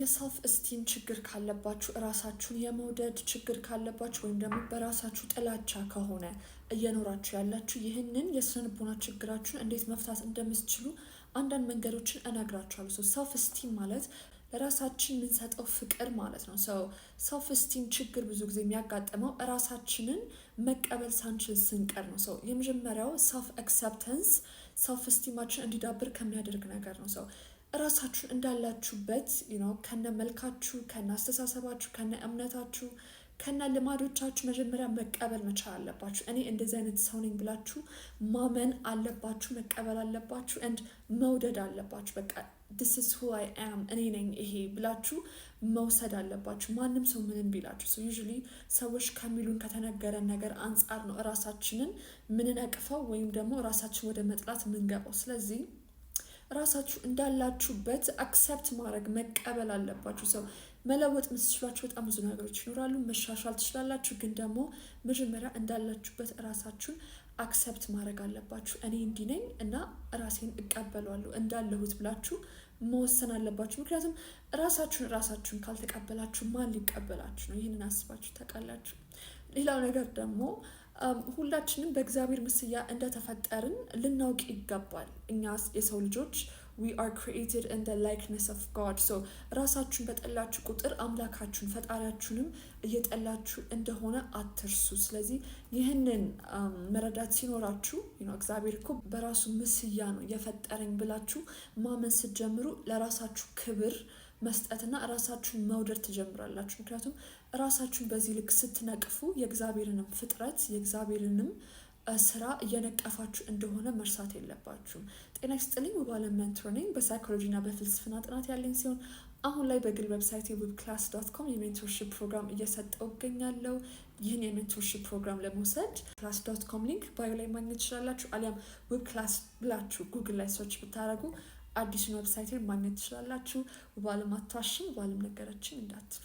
የሰልፍ እስቲም ችግር ካለባችሁ እራሳችሁን የመውደድ ችግር ካለባችሁ ወይም ደግሞ በራሳችሁ ጥላቻ ከሆነ እየኖራችሁ ያላችሁ ይህንን የስነ ልቦና ችግራችሁን እንዴት መፍታት እንደምትችሉ አንዳንድ መንገዶችን እነግራችኋለሁ። ሰልፍ እስቲም ማለት ለራሳችን የምንሰጠው ፍቅር ማለት ነው። ሰልፍ እስቲም ችግር ብዙ ጊዜ የሚያጋጥመው እራሳችንን መቀበል ሳንችል ስንቀር ነው። የመጀመሪያው ሰልፍ አክሰፕተንስ ሰልፍ እስቲማችን እንዲዳብር ከሚያደርግ ነገር ነው። እራሳችሁን እንዳላችሁበት ከነ መልካችሁ፣ ከነ አስተሳሰባችሁ፣ ከነ እምነታችሁ፣ ከነ ልማዶቻችሁ መጀመሪያ መቀበል መቻል አለባችሁ። እኔ እንደዚህ አይነት ሰው ነኝ ብላችሁ ማመን አለባችሁ፣ መቀበል አለባችሁ፣ and መውደድ አለባችሁ። በቃ this is who I am እኔ ነኝ ይሄ ብላችሁ መውሰድ አለባችሁ። ማንም ሰው ምንም ቢላችሁ usually ሰዎች ከሚሉን ከተነገረን ነገር አንጻር ነው እራሳችንን ምንነቅፈው ወይም ደግሞ እራሳችን ወደ መጥላት ምንገባው። ስለዚህ ራሳችሁ እንዳላችሁበት አክሰፕት ማድረግ መቀበል አለባችሁ። መለወጥ የምትችሏቸው በጣም ብዙ ነገሮች ይኖራሉ። መሻሻል ትችላላችሁ፣ ግን ደግሞ መጀመሪያ እንዳላችሁበት ራሳችሁን አክሰፕት ማድረግ አለባችሁ። እኔ እንዲህ ነኝ እና ራሴን እቀበላለሁ እንዳለሁት ብላችሁ መወሰን አለባችሁ። ምክንያቱም ራሳችሁን ካልተቀበላችሁ ማን ሊቀበላችሁ ነው? ይህንን አስባችሁ ታውቃላችሁ? ሌላው ነገር ደግሞ ሁላችንም በእግዚአብሔር ምስያ እንደተፈጠርን ልናውቅ ይገባል። እኛ የሰው ልጆች we are created in the likeness of God. ራሳችሁን በጠላችሁ ቁጥር አምላካችሁን ፈጣሪያችሁንም እየጠላችሁ እንደሆነ አትርሱ። ስለዚህ ይህንን መረዳት ሲኖራችሁ እግዚአብሔር እኮ በራሱ ምስያ ነው የፈጠረኝ ብላችሁ ማመን ስትጀምሩ ለራሳችሁ ክብር መስጠትና ራሳችሁን መውደድ ትጀምራላችሁ። ምክንያቱም ራሳችሁን በዚህ ልክ ስትነቅፉ የእግዚአብሔርንም ፍጥረት የእግዚአብሔርንም ስራ እየነቀፋችሁ እንደሆነ መርሳት የለባችሁም። ጤና ይስጥልኝ። ውባለም ሜንቶር ነኝ። በሳይኮሎጂና በፍልስፍና ጥናት ያለኝ ሲሆን አሁን ላይ በግል ዌብሳይት webclass.com የሜንቶርሺፕ ፕሮግራም እየሰጠው እገኛለሁ። ይህን የሜንቶርሺፕ ፕሮግራም ለመውሰድ class.com ሊንክ ባዮ ላይ ማግኘት ትችላላችሁ። አሊያም webclass ብላችሁ ጉግል ላይ ሰርች ብታደርጉ አዲሱን ዌብሳይት ማግኘት ትችላላችሁ። ውባለም አትዋሽም፣ ውባለም ነገረችን እንዳትሉ።